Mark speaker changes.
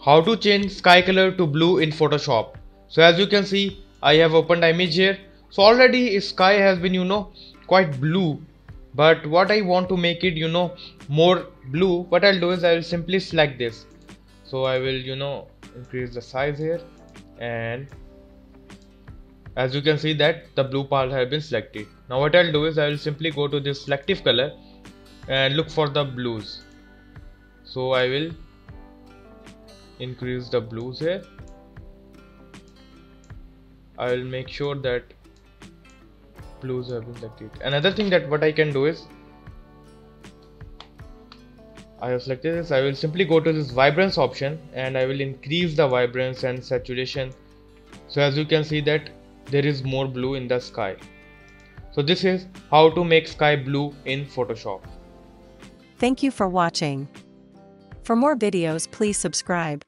Speaker 1: How to change sky color to blue in Photoshop. So as you can see, I have opened the image here. So already sky has been quite blue, but what I want to make it more blue, what I'll do is I will simply select this. So I will increase the size here, and as you can see that the blue part has been selected. Now what I'll do is I will simply go to this selective color and look for the blues. So I will increase the blues here. I will make sure that blues have been selected. Another thing that what I can do is I have selected this. I will simply go to this vibrance option and I will increase the vibrance and saturation. So as you can see that there is more blue in the sky. So this is how to make sky blue in Photoshop.
Speaker 2: Thank you for watching. For more videos, please subscribe.